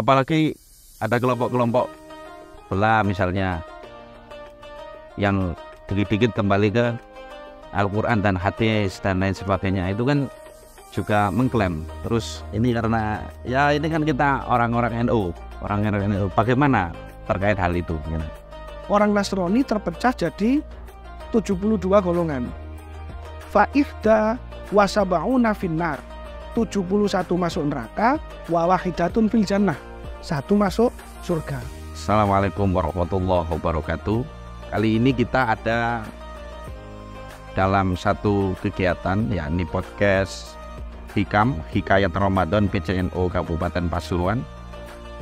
Apalagi ada kelompok-kelompok belah misalnya yang dikit-dikit kembali ke Al-Quran dan hadis dan lain sebagainya, itu kan juga mengklaim. Terus ini karena ya ini kan kita orang-orang NU, bagaimana terkait hal itu? Orang Nasrani terpecah jadi 72 golongan. Fa'ihda wasaba'una finnar, 71 masuk neraka, wa wahidatun fil jannah, 1 masuk surga. Assalamualaikum warahmatullahi wabarakatuh. Kali ini kita ada dalam satu kegiatan, yakni podcast Hikam, Hikayat Ramadan PCNO Kabupaten Pasuruan.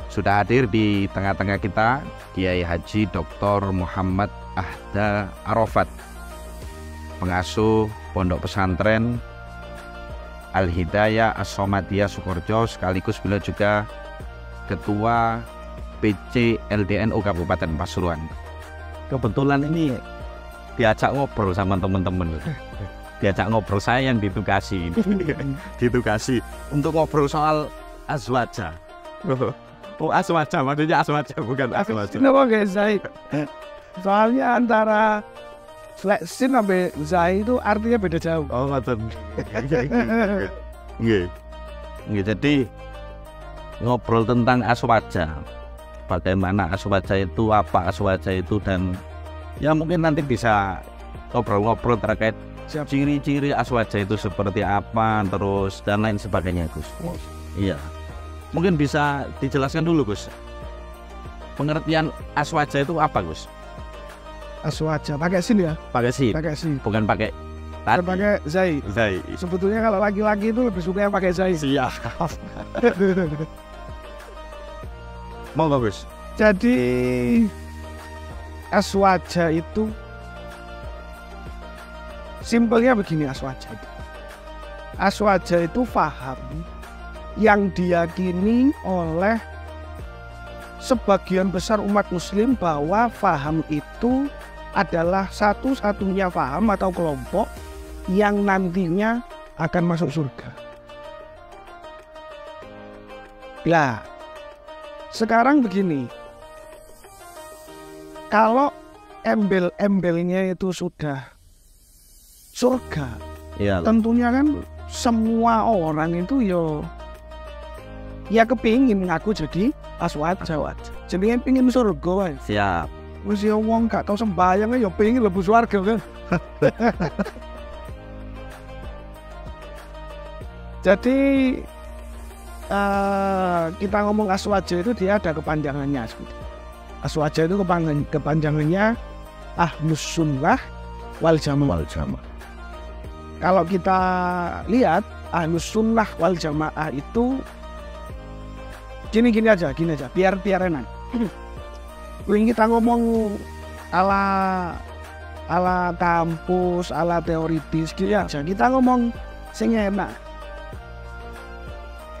Sudah hadir di tengah-tengah kita Kiai Haji Dr. Muhammad Ahda Arafat, pengasuh Pondok Pesantren Al-Hidayah As-Somadiyah Sukorejo, sekaligus beliau juga Ketua PC LDNU Kabupaten Pasuruan. Kebetulan ini diajak ngobrol sama teman-teman. Diajak ngobrol, saya yang ditugasi untuk ngobrol soal azwaja. Oh, azwaja, maksudnya azwaja, bukan azwaja. Kenapa guys, Zai? Soalnya antara Sin sampai Zai itu artinya beda jauh. Oh, ngoten. Nggih. Jadi ngobrol tentang azwaja. Bagaimana azwaja itu, apa azwaja itu, dan ya mungkin nanti bisa ngobrol-ngobrol terkait ciri-ciri azwaja itu seperti apa, terus dan lain sebagainya, Gus. Iya. Mungkin bisa dijelaskan dulu, Gus. Pengertian azwaja itu apa, Gus? Azwaja pakai sin ya? Pakai sin. Pakai sin. Bukan pakai tadi. Pakai Zai. Zai. Sebetulnya kalau laki-laki itu lebih suka yang pakai Zai. Iya. Mau bagus. Jadi azwaja itu simpelnya begini, azwaja itu faham yang diyakini oleh sebagian besar umat muslim bahwa faham itu adalah satu-satunya faham atau kelompok yang nantinya akan masuk surga. Lah, sekarang begini, kalau embel-embelnya itu sudah surga, ya, tentunya kan semua orang itu ya kepingin ngaku jadi azwaja. Jadi pingin surga wae. Siap. Wis ya wong gak tau sembayang ya pingin lebu swarga kan. Jadi kita ngomong azwaja itu dia ada kepanjangannya. Azwaja itu kepanjangannya Ahlus Sunnah wal Jamaah. Kalau kita lihat Ahlus Sunnah wal Jamaah itu gini aja, biar enak. Ini kita ngomong ala kampus, ala teoritis gitu ya. Kita ngomong sing enak.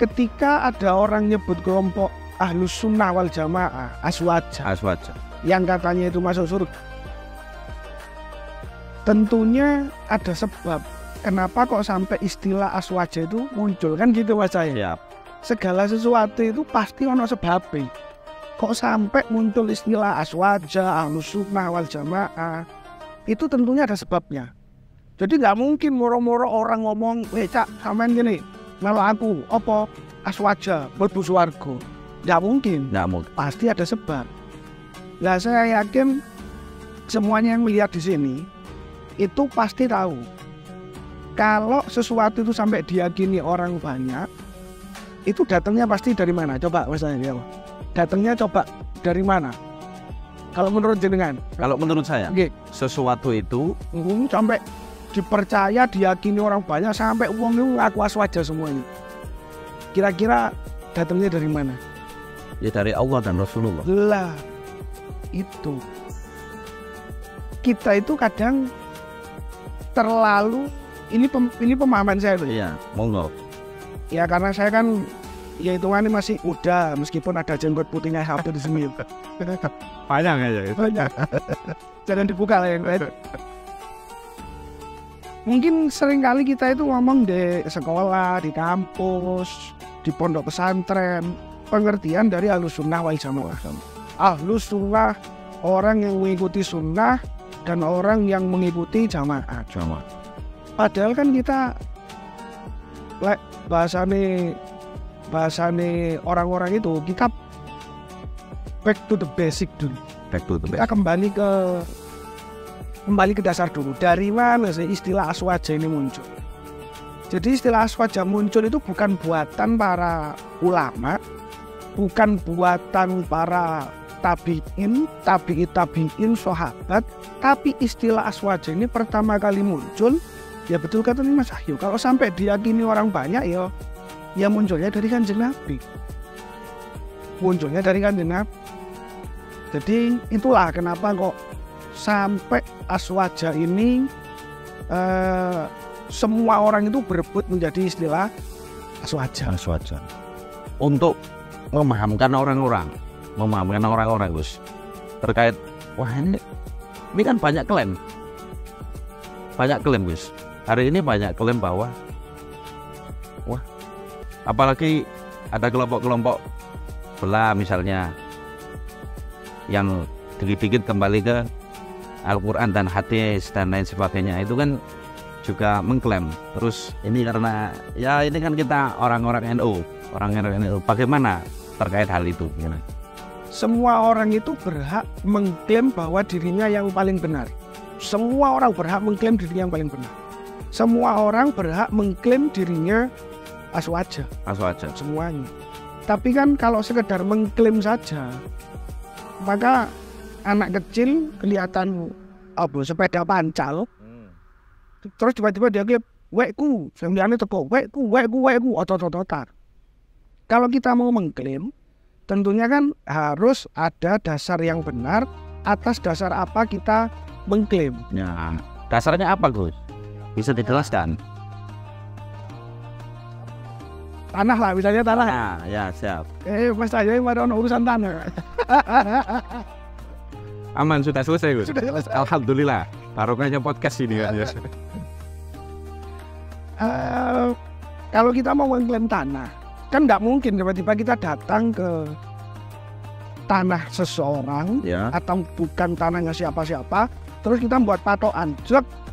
Ketika ada orang nyebut kelompok Ahlus Sunnah wal Jamaah azwaja, yang katanya itu masuk surga, tentunya ada sebab kenapa kok sampai istilah azwaja itu muncul, kan gitu Mas saya. Siap. Segala sesuatu itu pasti ono sebabnya. Kok sampai muncul istilah azwaja, Ahlus Sunnah wal Jamaah, itu tentunya ada sebabnya. Jadi nggak mungkin moro-moro orang ngomong, cak sampean gini, kalau aku apa azwaja mlebu swarga. Nggak mungkin. Pasti ada sebab. Nah, saya yakin semuanya yang melihat di sini itu pasti tahu kalau sesuatu itu sampai diyakini orang banyak, itu datangnya pasti dari mana? Coba misalnya, datangnya coba dari mana? Kalau menurut jenengan? Kalau menurut saya, sesuatu itu sampai dipercaya, diyakini orang banyak, sampai uang itu ngaku azwaja semuanya. Kira-kira datangnya dari mana? Ya dari Allah dan Rasulullah. Lah, itu kita itu kadang terlalu ini pemahaman saya tuh. Iya, monggo. Ya karena saya kan ya hitungannya masih muda, meskipun ada jenggot putihnya hampir di sini. Panjang aja. Banyak. Jangan dibuka lah yang lain. Mungkin seringkali kita itu ngomong di sekolah, di kampus, di pondok pesantren, pengertian dari Ahlus Sunnah wal Jamaah. Ahlus Sunnah orang yang mengikuti sunnah dan orang yang mengikuti jamaah. Padahal kan kita bahasane orang-orang itu kita back to the basic dulu. Kita kembali ke dasar dulu. Dari mana sih istilah aswaja ini muncul? Jadi istilah aswaja muncul itu bukan buatan para ulama, bukan buatan para tabi'in, sahabat, tapi istilah aswaja ini pertama kali muncul, ya betul kata Mas Ahyu, kalau sampai diyakini orang banyak ya munculnya dari Kanjeng Nabi. Jadi itulah kenapa kok sampai aswaja ini semua orang itu berebut menjadi istilah aswaja. Untuk memahamkan orang-orang Gus terkait ini kan banyak klaim Gus. Hari ini banyak klaim bahwa apalagi ada kelompok-kelompok belah misalnya yang dikit-dikit kembali ke Al-Quran dan hadis dan lain sebagainya, itu kan juga mengklaim. Terus ini karena ya ini kan kita orang-orang NU, bagaimana terkait hal itu? Semua orang itu berhak mengklaim bahwa dirinya yang paling benar. Semua orang berhak mengklaim dirinya yang paling benar. Semua orang berhak mengklaim dirinya aswaja. Semuanya. Tapi kan kalau sekedar mengklaim saja, maka anak kecil kelihatan sepeda pancal, terus tiba-tiba dia klaim wekku, sembilannya teko wekku, otot-ototan. Kalau kita mau mengklaim, tentunya kan harus ada dasar yang benar. Atas dasar apa kita mengklaim? Ya, dasarnya apa Gus? Bisa dijelaskan? Tanah lah, misalnya tanah. Nah, ya siap. Mas saya ada urusan tanah. Aman, sudah selesai Gus. Sudah selesai. Alhamdulillah. Barokahnya podcast ini kan ya. Kalau kita mau mengklaim tanah, kan nggak mungkin tiba-tiba kita datang ke tanah seseorang atau bukan tanahnya siapa-siapa, terus kita buat patokan,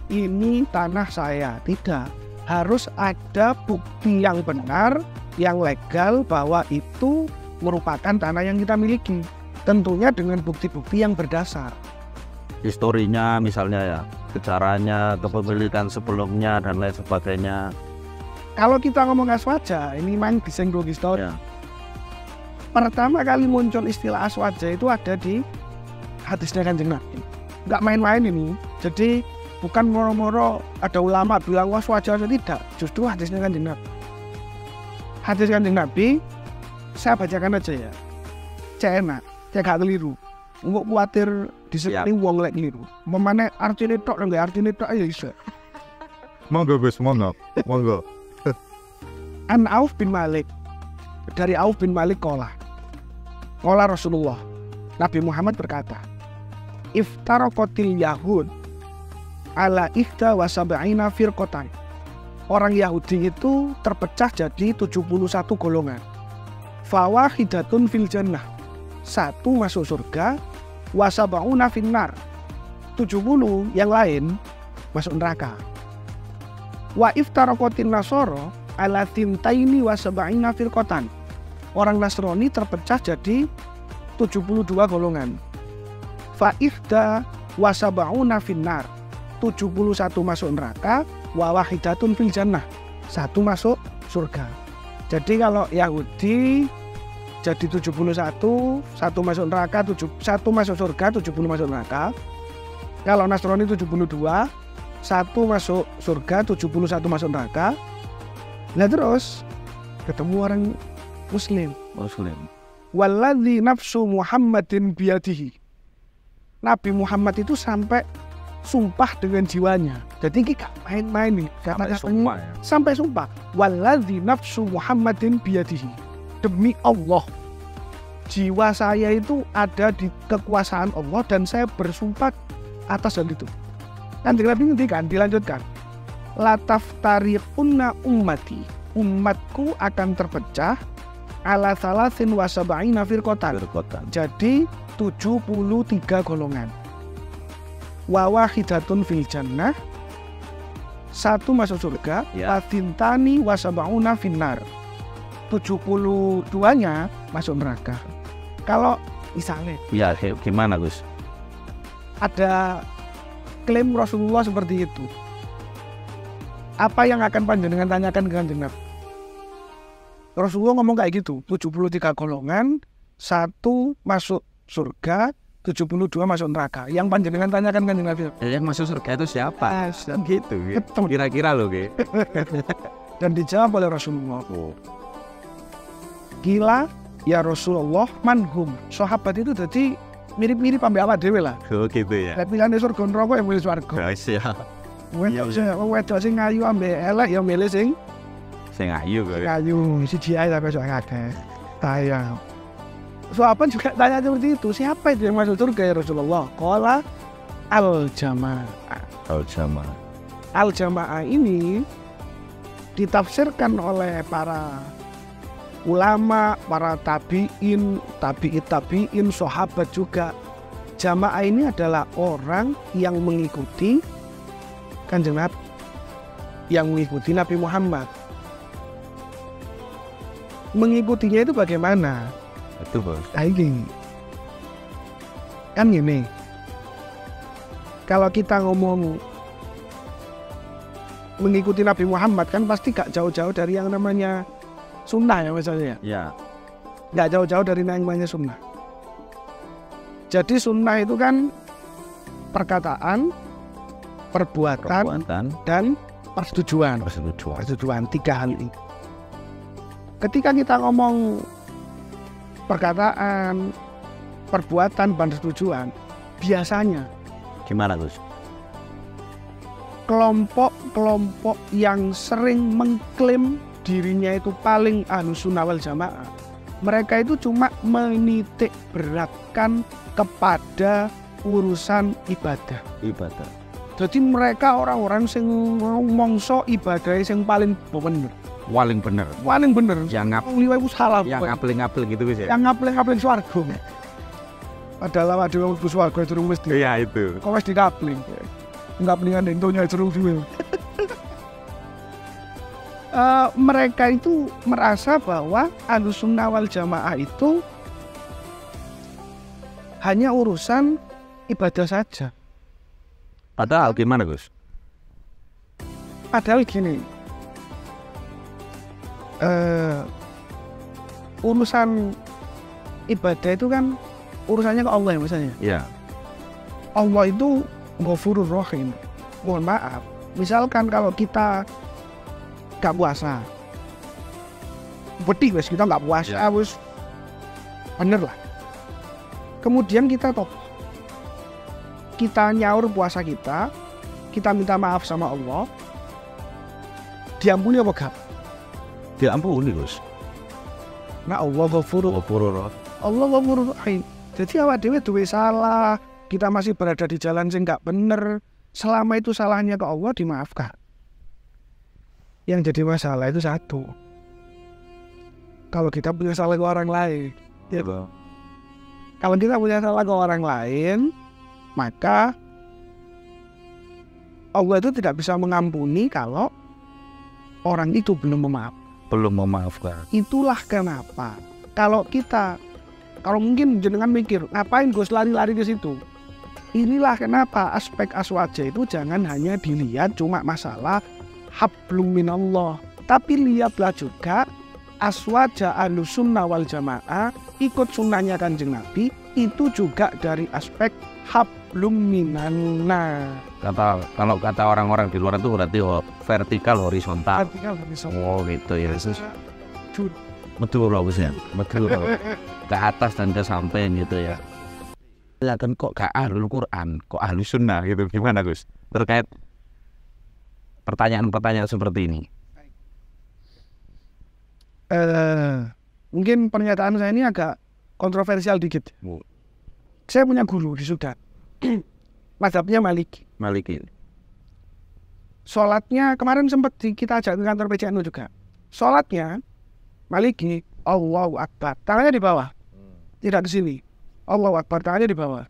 ini tanah saya. Tidak, harus ada bukti yang benar, yang legal bahwa itu merupakan tanah yang kita miliki. Tentunya dengan bukti-bukti yang berdasar. Historinya misalnya ya, sejarahnya, kepemilikan sebelumnya dan lain sebagainya. Kalau kita ngomong aswaja, ini memang disinggung histori. Pertama kali muncul istilah aswaja itu ada di hadisnya Kanjeng Nabi. Nggak main-main ini. Jadi bukan moro-moro ada ulama bilang aswaja, tidak. Justru hadisnya Kanjeng Nabi. Hadis Kanjeng Nabi, saya bacakan aja ya. Enak, saya gak keliru. Nggak khawatir disebut wong lek keliru. Memane artine tok nggak artine tok ya iso. Monggo Gus, monggo. An Auf bin Malik, dari Auf bin Malik qala Rasulullah, Nabi Muhammad berkata, iftaraqatil yahud ala ihda wa sab'ina firqatan. Orang Yahudi itu terpecah jadi 71 golongan. Fawahidatun fil jannah, satu masuk surga, wa sab'una finnar, 70 yang lain masuk neraka. Wa iftaraqatin nasara ala tintaini wa sab'ina firqatan. Orang Nasrani terpecah jadi 72 golongan. Fa ihda wa sab'una finnar, 71 masuk neraka, wa wahidatun fil jannah, satu masuk surga. Jadi kalau Yahudi jadi 71, satu masuk neraka, satu masuk surga, 70 masuk neraka. Kalau Nasrani 72, satu masuk surga, 71 masuk neraka. Nah terus ketemu orang Muslim. Walladzi nafsu Muhammadin biyadihi. Nabi Muhammad itu sampai sumpah dengan jiwanya. Jadi kita main-main nih. Sampai sumpah. Walladzi nafsu Muhammadin biyadihi. Demi Allah, jiwa saya itu ada di kekuasaan Allah dan saya bersumpah atas hal itu. Kan dilanjutkan. Lataftariqunna ummati, umatku akan terpecah ala salasin wa sab'ina firqatan. Jadi 73 golongan. Wa wahidatun fil jannah, satu masuk surga, watintani wa sab'una finnar. 72-nya masuk neraka. Kalau misalnya ya gimana Gus? Ada klaim Rasulullah seperti itu, apa yang akan panjenengan tanyakan ke Kanjeng Nabi? Rasulullah ngomong kayak gitu, 73 golongan, satu masuk surga, 72 masuk neraka. Yang panjenengan tanyakan Kanjeng Nabi, yang masuk surga itu siapa? Gitu. Kira-kira loh, Ge. Dan dijawab oleh Rasulullah. Gila ya Rasulullah, manhum. Sahabat itu jadi mirip-mirip ambil awak dhewe lah. Oh gitu ya. Lah pilihane surga neraka yang milih swarga. Guys ya. Wedok sing ayu ambek elek ya milih sing ayu kok. Ayu, siji ae tapi sok akeh. Tayang. Sahabat juga tanya seperti itu, siapa itu yang masuk surga ya Rasulullah? Qala al-jamaah. Al-jamaah. Al-jamaah ini ditafsirkan oleh para ulama, para tabi'in, tabi'in, sahabat juga. Jamaah ini adalah orang yang mengikuti Kanjeng Nabi, yang mengikuti Nabi Muhammad. Mengikutinya itu bagaimana? Itu bos. Ini kan gini, kalau kita ngomong mengikuti Nabi Muhammad kan pasti gak jauh-jauh dari yang namanya sunnah ya misalnya. Ya. Gak jauh-jauh dari yang namanya sunnah. Jadi sunnah itu kan perkataan, perbuatan dan persetujuan. Persetujuan, tiga hal ini. Ketika kita ngomong perkataan, perbuatan, dan persetujuan, biasanya gimana Gus? Kelompok-kelompok yang sering mengklaim dirinya itu paling ahlus sunnah wal jamaah, mereka itu cuma menitik beratkan kepada urusan ibadah. Jadi mereka orang-orang sing mongso ibadah sing paling bener. Paling bener. Yang ngapel-ngapel gitu Gus ya. Yang ngapel-ngapel swarga. Padahal awak dhewe mlebu swarga durung mesti. Iya itu. Kok wis dikapling. Ngaplingan entonya jeruk dhewe. Mereka itu merasa bahwa Ahlus Sunnah wal Jamaah itu hanya urusan ibadah saja. Padahal gimana Gus? Padahal gini, urusan ibadah itu kan urusannya ke Allah ya misalnya. Iya. Allah itu Ghafurur Rahim. Mohon maaf, misalkan kalau kita gak puasa, bedih wes kita gak puasa, wes bener lah. Kemudian kita nyaur puasa kita minta maaf sama Allah, diampuni apa gak? Diampuni Gus. Nah Allah Ghafurur Rahim. Jadi awak dhewe duwe salah, kita masih berada di jalan sing gak bener, selama itu salahnya ke Allah dimaafkan. Yang jadi masalah itu satu, kalau kita punya salah ke orang lain ya. Kalau kita punya salah ke orang lain, maka Allah itu tidak bisa mengampuni kalau orang itu belum memaafkan. Itulah kenapa kalau mungkin jenengan mikir ngapain Gus lari-lari ke situ. Inilah kenapa aspek aswaja itu jangan hanya dilihat cuma masalah hablum minallah, tapi lihatlah juga aswaja Ahlus Sunnah wal Jamaah, ikut sunnahnya Kanjeng Nabi, itu juga dari aspek hablum minannas. Kalau kata orang-orang di luar itu berarti vertikal horizontal. Oh gitu ya. Betul bagusnya. Betul. Ke atas dan ke samping gitu ya. Ya kan kok gak ahlul Quran, kok ahlus sunnah gitu, gimana Gus? Terkait pertanyaan-pertanyaan seperti ini. Mungkin pernyataan saya ini agak kontroversial dikit. Saya punya guru di Sudan, mazhabnya Maliki. Sholatnya kemarin sempat kita ajak ke kantor PCNU juga. Sholatnya Maliki, Allahu Akbar. Tangannya di bawah. Tidak ke sini. Allahu Akbar, tangannya di bawah.